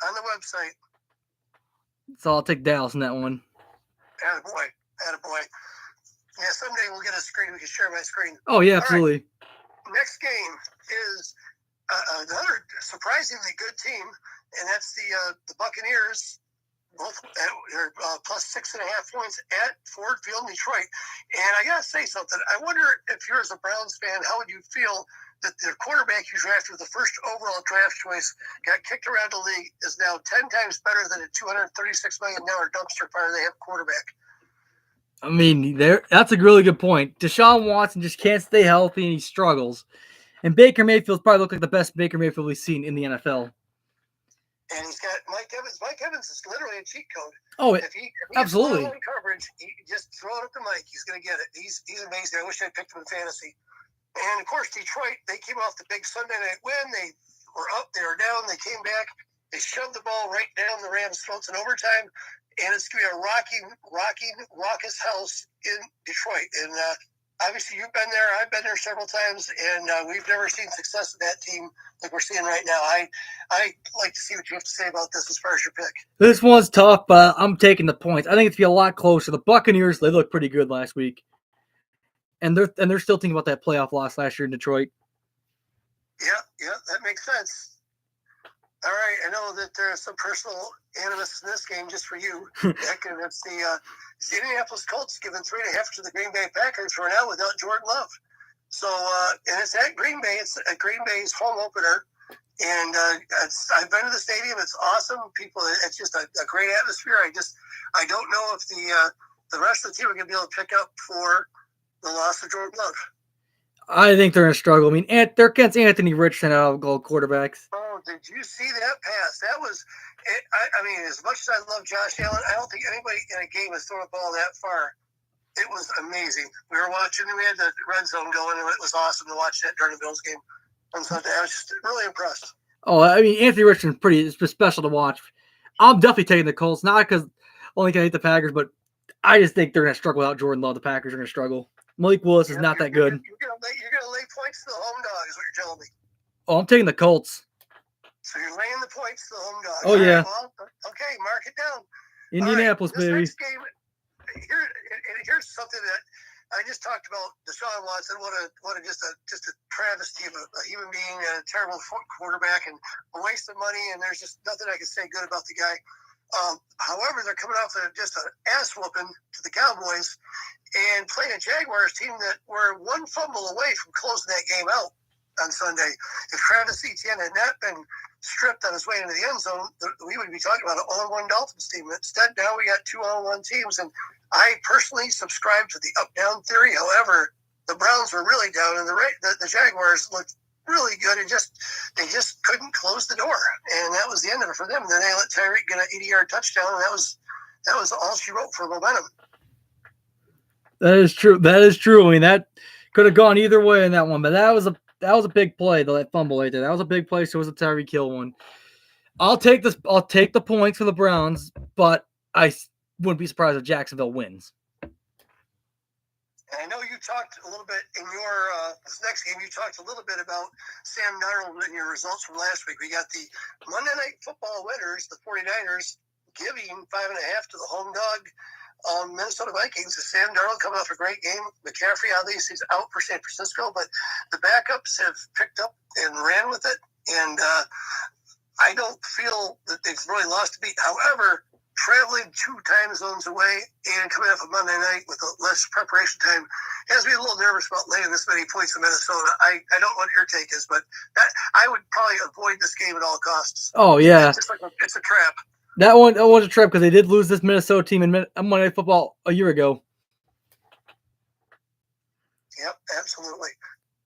Speaker 2: on the website.
Speaker 1: So I'll take Dallas in that one.
Speaker 2: Attaboy. Yeah, someday we'll get a screen. We can share my screen.
Speaker 1: Oh, yeah, absolutely.
Speaker 2: Right. Next game is another surprisingly good team, and that's the Buccaneers. Both are plus 6.5 points at Ford Field in Detroit. And I got to say something. I wonder if you're as a Browns fan, how would you feel that their quarterback you drafted with the first overall draft choice got kicked around the league is now 10 times better than a $236 million dumpster fire they have quarterback?
Speaker 1: I mean, that's a really good point. Deshaun Watson just can't stay healthy, and he struggles. And Baker Mayfield's probably looked like the best Baker Mayfield we've seen in the NFL.
Speaker 2: And he's got Mike Evans. Mike Evans is literally a cheat code.
Speaker 1: Oh,
Speaker 2: if he
Speaker 1: absolutely.
Speaker 2: Has coverage, you just throw it up to Mike. He's going to get it. He's amazing. I wish I picked him in fantasy. And, of course, Detroit, they came off the big Sunday night win. They were up. They were down. They came back. They shoved the ball right down the Rams' throats in overtime. And it's going to be a raucous house in Detroit. And obviously, you've been there. I've been there several times. And we've never seen success in that team like we're seeing right now. I'd like to see what you have to say about this as far as your pick.
Speaker 1: This one's tough, but I'm taking the points. I think it's going to be a lot closer. The Buccaneers, they looked pretty good last week. And they're still thinking about that playoff loss last year in Detroit.
Speaker 2: Yeah, that makes sense. All right, I know that there's some personal animus in this game just for you. Heck, and it's the Indianapolis Colts giving 3.5 to the Green Bay Packers for now without Jordan Love. So, and it's at Green Bay. It's at Green Bay's home opener. And I've been to the stadium. It's awesome. It's just a great atmosphere. I don't know if the rest of the team are going to be able to pick up for the loss of Jordan Love.
Speaker 1: I think they're going to struggle. I mean, they're against Anthony Richardson out of goal quarterbacks.
Speaker 2: Oh, did you see that pass? That was, I mean, as much as I love Josh Allen, I don't think anybody in a game has thrown a ball that far. It was amazing. We were watching, we had the red zone going, and it was awesome to watch that during the Bills game on Sunday. I was just really impressed.
Speaker 1: Oh, I mean, Anthony Richardson's it's special to watch. I'm definitely taking the Colts, not because only can I hate the Packers, but I just think they're going to struggle without Jordan Love. The Packers are going to struggle. Malik Willis is not that good.
Speaker 2: You're going to lay points to the home dog, is what you're telling me.
Speaker 1: Oh, I'm taking the Colts.
Speaker 2: So you're laying the points to the home dog.
Speaker 1: Oh, yeah.
Speaker 2: Right, well, okay, mark it down.
Speaker 1: Indianapolis, baby.
Speaker 2: This next game, here's something that I just talked about. Deshaun Watson, what a just a travesty of a human being, a terrible quarterback, and a waste of money. And there's just nothing I can say good about the guy. However, they're coming off just an ass whooping to the Cowboys and playing a Jaguars team that were one fumble away from closing that game out on Sunday. If Travis Etienne had not been stripped on his way into the end zone, we would be talking about an all-in-one Dolphins team. Instead, now we got two all-in-one teams, and I personally subscribe to the up-down theory. However, the Browns were really down, and the Jaguars looked really good, and they just couldn't close the door, and that was the end of it for them. And then they let Tyreek get an 80-yard touchdown, and that was all she wrote for momentum.
Speaker 1: That is true. That is true. I mean, that could have gone either way in that one, but that was a big play, though, that fumble right there. That was a big play, so it was a Tyreek Hill one. I'll take the points for the Browns, but I wouldn't be surprised if Jacksonville wins.
Speaker 2: And I know you talked a little bit in your this next game. You talked a little bit about Sam Darnold and your results from last week. We got the Monday Night Football winners, the 49ers, giving 5.5 to the home dog Minnesota Vikings. Sam Darnold coming off a great game. McCaffrey obviously is out for San Francisco, but the backups have picked up and ran with it. And I don't feel that they've really lost a beat. However, traveling 2 time zones away and coming off a Monday night with less preparation time has me a little nervous about laying this many points in Minnesota. I don't know what your take is, but I would probably avoid this game at all costs.
Speaker 1: Oh, yeah.
Speaker 2: It's a trap.
Speaker 1: That was a trap because they did lose this Minnesota team in Monday Night Football a year ago.
Speaker 2: Yep, absolutely.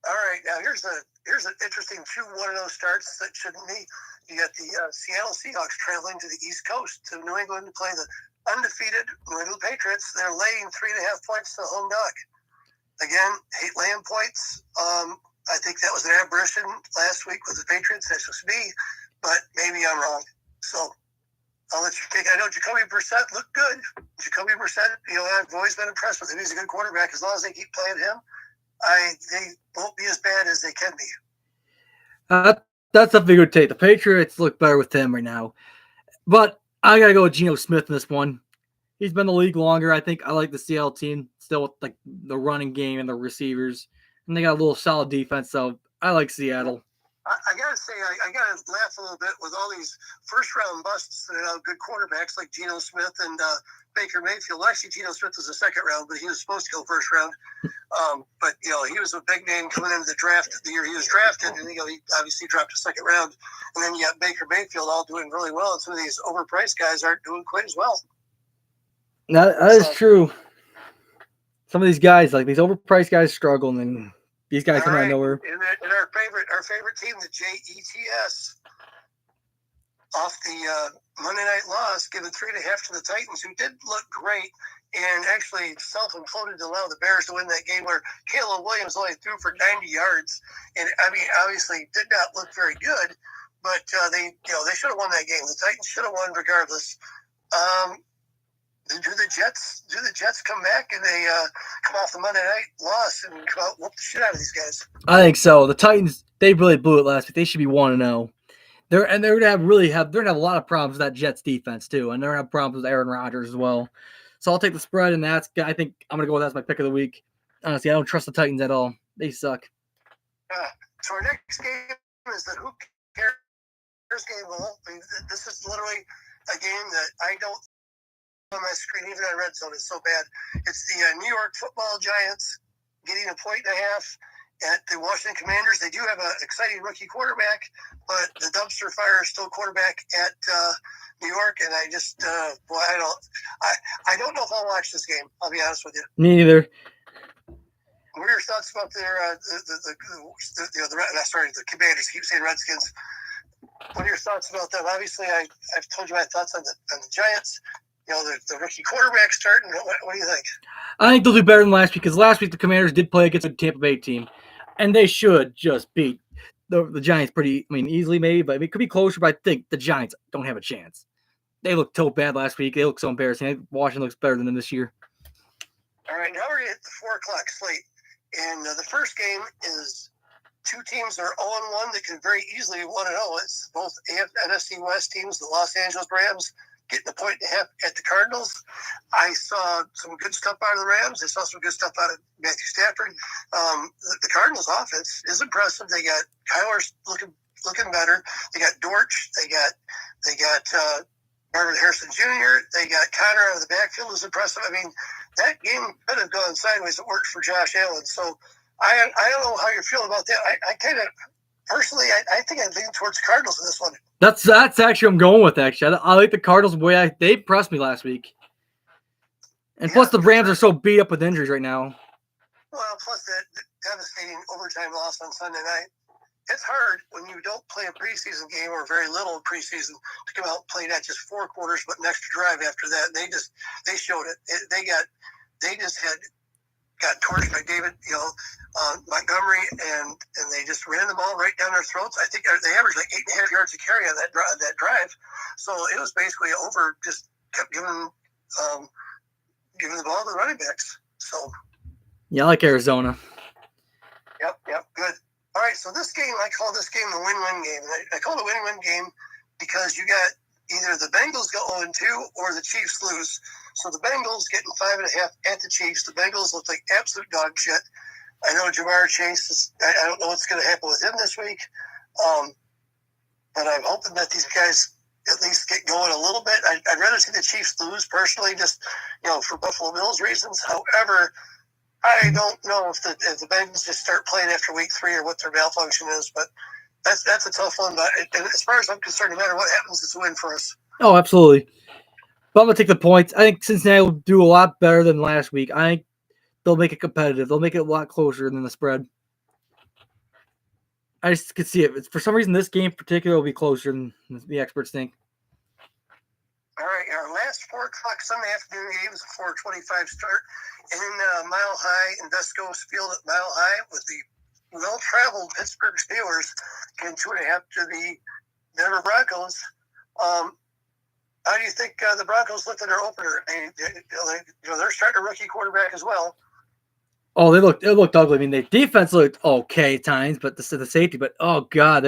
Speaker 2: All right, now here's an interesting 2 1-0 starts that shouldn't be. You got the Seattle Seahawks traveling to the East Coast to New England to play the undefeated New England Patriots. They're laying 3.5 points to the home dog. Again, hate laying points. I think that was an aberration last week with the Patriots. That's supposed to be, but maybe I'm wrong. So I'll let you take it. I know Jacoby Brissett looked good. Jacoby Brissett, I've always been impressed with him. He's a good quarterback. As long as they keep playing him, they won't be as bad as they can be.
Speaker 1: That's something good take. The Patriots look better with him right now. But I got to go with Geno Smith in this one. He's been in the league longer. I think I like the Seattle team still with like the running game and the receivers. And they got a little solid defense, so I like Seattle.
Speaker 2: I got to say, I got to laugh a little bit with all these first-round busts that have good quarterbacks like Geno Smith and Baker Mayfield. Actually, Geno Smith was the second round, but he was supposed to go first round. But, he was a big name coming into the draft the year he was drafted, and, he obviously dropped a second round. And then you got Baker Mayfield all doing really well, and some of these overpriced guys aren't doing quite as well.
Speaker 1: That is true. Some of these guys, like these overpriced guys, struggle, and then these guys come out of nowhere.
Speaker 2: And our favorite team, the Jets, off the Monday night loss, given 3.5 to the Titans, who did look great and actually self-imploded to allow the Bears to win that game, where Caleb Williams only threw for 90 yards, and obviously did not look very good, but they should have won that game. The Titans should have won regardless. Do the Jets come back and they come off the Monday night loss and come out whoop the shit out of these guys?
Speaker 1: I think so. The Titans, they really blew it last week. They should be 1-0. They're gonna have a lot of problems with that Jets defense too, and they're gonna have problems with Aaron Rodgers as well. So I'll take the spread, and I think I'm gonna go with that's my pick of the week. Honestly, I don't trust the Titans at all. They suck.
Speaker 2: So our next game is the Who Cares game. Well, this is literally a game that I don't on my screen, even on Red Zone, it's so bad. It's the New York Football Giants getting 1.5 points at the Washington Commanders. They do have an exciting rookie quarterback, but the dumpster fire is still quarterback at New York, and I just, I don't know if I'll watch this game. I'll be honest with you.
Speaker 1: Me neither.
Speaker 2: What are your thoughts about the Commanders? I keep saying Redskins. What are your thoughts about them? Obviously, I've told you my thoughts on the Giants. The rookie quarterback starting. What do you think?
Speaker 1: I think they'll do better than last week, because last week the Commanders did play against a Tampa Bay team, and they should just beat the Giants pretty, easily maybe, but it could be closer, but I think the Giants don't have a chance. They looked so bad last week. They look so embarrassing. Washington looks better than them this year.
Speaker 2: All right, now we're at the 4 o'clock slate, and the first game is two teams that are 0-1 that can very easily 1-0. It's both NFC West teams, the Los Angeles Rams, getting 1.5 points at the Cardinals. I saw some good stuff out of the Rams. I saw some good stuff out of Matthew Stafford. The Cardinals' offense is impressive. They got Kyler looking better. They got Dortch. They got Marvin Harrison Jr. They got Connor out of the backfield is impressive. That game could have gone sideways. It worked for Josh Allen. So I don't know how you're feeling about that. I kind of personally, I think I lean towards the Cardinals in this one.
Speaker 1: That's actually I'm going with. Actually, I like the Cardinals the way they impressed me last week. And plus, the Rams are so beat up with injuries right now.
Speaker 2: Well, plus that devastating overtime loss on Sunday night. It's hard when you don't play a preseason game or very little preseason to come out and play not just 4 quarters but an extra drive after that. They showed it. They just got torched by David, Montgomery, and they just ran the ball right down their throats. I think they averaged like 8.5 yards a carry on that drive. So it was basically over. Just kept giving the ball to the running backs. So
Speaker 1: yeah, I like Arizona.
Speaker 2: Yep, good. All right, so this game, I call this game the win-win game. And I call it a win-win game because you got either the Bengals go 0-2 or the Chiefs lose. So the Bengals getting 5.5 at the Chiefs. The Bengals look like absolute dog shit. I know Jamar Chase I don't know what's going to happen with him this week. But I'm hoping that these guys at least get going a little bit. I'd rather see the Chiefs lose personally, just, for Buffalo Bills reasons. However, I don't know if the Bengals just start playing after week 3 or what their malfunction is, but that's a tough one. But as far as I'm concerned, no matter what happens, it's a win for us.
Speaker 1: Oh, absolutely. But I'm going to take the points. I think Cincinnati will do a lot better than last week. I think they'll make it competitive. They'll make it a lot closer than the spread. I just could see it. For some reason, this game in particular will be closer than the experts think.
Speaker 2: All right, our last 4 o'clock Sunday afternoon game is a 4:25 start in Mile High, Invesco Field at Mile High, with the well-traveled Pittsburgh Steelers getting 2.5 to the Denver Broncos. How do you think the Broncos looked at their opener? They're starting a rookie quarterback as well.
Speaker 1: Oh, it looked ugly. I mean, their defense looked okay at times, but the safety. But oh god,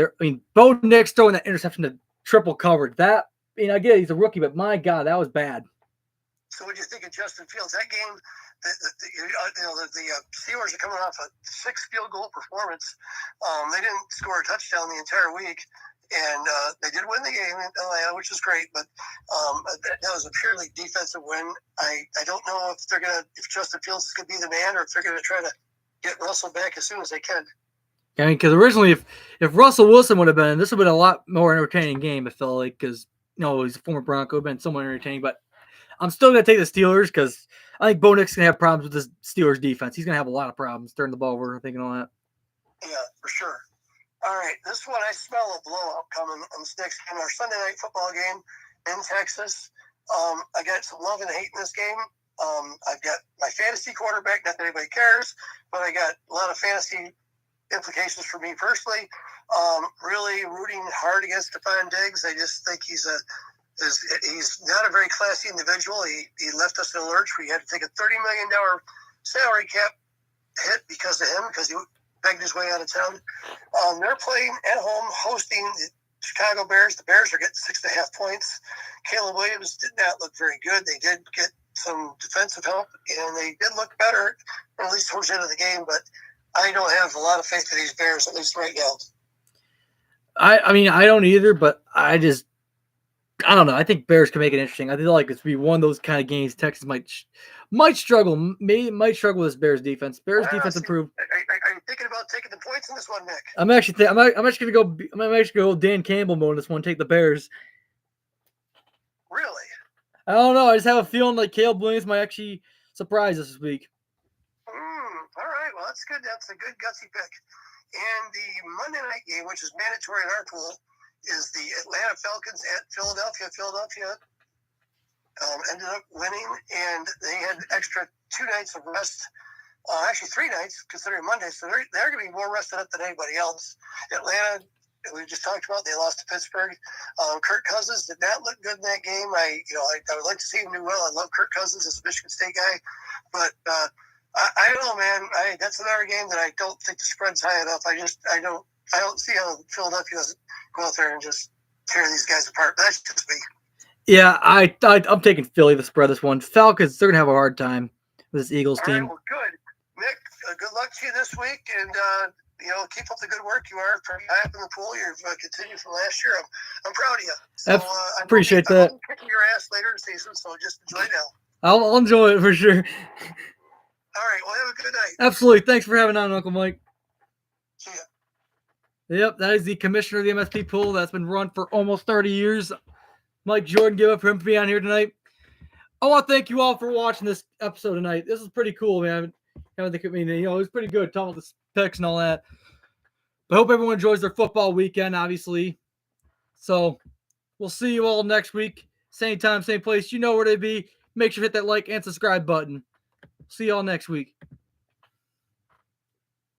Speaker 1: Bo Nix throwing that interception to triple covered. That I get he's a rookie, but my god, that was bad.
Speaker 2: So what do you think of Justin Fields? That game, the Steelers are coming off a 6 field goal performance. They didn't score a touchdown the entire week, and they did win the game in Atlanta, which is great. But that was a purely defensive win. I don't know if Justin Fields is going to be the man, or if they're going to try to get Russell back as soon as they can.
Speaker 1: I mean, because originally, if Russell Wilson would have been, this would have been a lot more entertaining game. I felt like because he's a former Bronco, been somewhat entertaining, but I'm still going to take the Steelers because I think Bo Nix is going to have problems with this Steelers defense. He's going to have a lot of problems turning the ball over, thinking all that.
Speaker 2: Yeah, for sure. All right, this one I smell a blowout coming on this next game, our Sunday night football game in Texas. I got some love and hate in this game. I've got my fantasy quarterback, not that anybody cares, but I got a lot of fantasy implications for me personally. Really rooting hard against Stephon Diggs. I just think he's not a very classy individual. He left us in a lurch. We had to take a $30 million salary cap hit because of him, because he begged his way out of town. They're playing at home, hosting the Chicago Bears. The Bears are getting 6.5 points. Caleb Williams did not look very good. They did get some defensive help, and they did look better, at least towards the end of the game, but I don't have a lot of faith in these Bears, at least right now.
Speaker 1: I mean, I don't either, but I don't know. I think Bears can make it interesting. I feel like it's be one of those kind of games Texas might struggle. Might struggle with this Bears defense. Bears defense improved.
Speaker 2: Are you thinking about taking the points in this one, Nick?
Speaker 1: I'm actually gonna go Dan Campbell mode in this one. Take the Bears.
Speaker 2: Really?
Speaker 1: I don't know. I just have a feeling like Caleb Williams might actually surprise us this week.
Speaker 2: All right. Well, that's good. That's a good gutsy pick. And the Monday night game, which is mandatory in our pool, is the Atlanta Falcons at Philadelphia. Philadelphia ended up winning, and they had extra 2 nights of rest. Actually, 3 nights, considering Monday. So they're going to be more rested up than anybody else. Atlanta, we just talked about, they lost to Pittsburgh. Kirk Cousins did not look good in that game. I would like to see him do well. I love Kirk Cousins as a Michigan State guy, but I don't know, man. That's another game that I don't think the spread's high enough. I don't see how Philadelphia doesn't go out there and just tear these guys apart. That's just me.
Speaker 1: Yeah, I'm taking Philly to spread this one. Falcons, they're gonna have a hard time with this Eagles team.
Speaker 2: All right, well, good, Nick. Good luck to you this week, and keep up the good work. You are pretty high up in the pool. You've continued from last year. I'm proud of you. So,
Speaker 1: I appreciate that.
Speaker 2: I'm kicking your ass later in the season, so just enjoy now.
Speaker 1: I'll enjoy it for sure.
Speaker 2: All right. Well, have a good night.
Speaker 1: Absolutely. Thanks for having on, Uncle Mike.
Speaker 2: See ya.
Speaker 1: Yep, that is the commissioner of the MSP pool that's been run for almost 30 years. Mike Jordan, give up for him to be on here tonight. I want to thank you all for watching this episode tonight. This is pretty cool, man. I mean, it was pretty good talking about the picks and all that. But I hope everyone enjoys their football weekend, obviously. So we'll see you all next week. Same time, same place. You know where to be. Make sure to hit that like and subscribe button. See you all next week.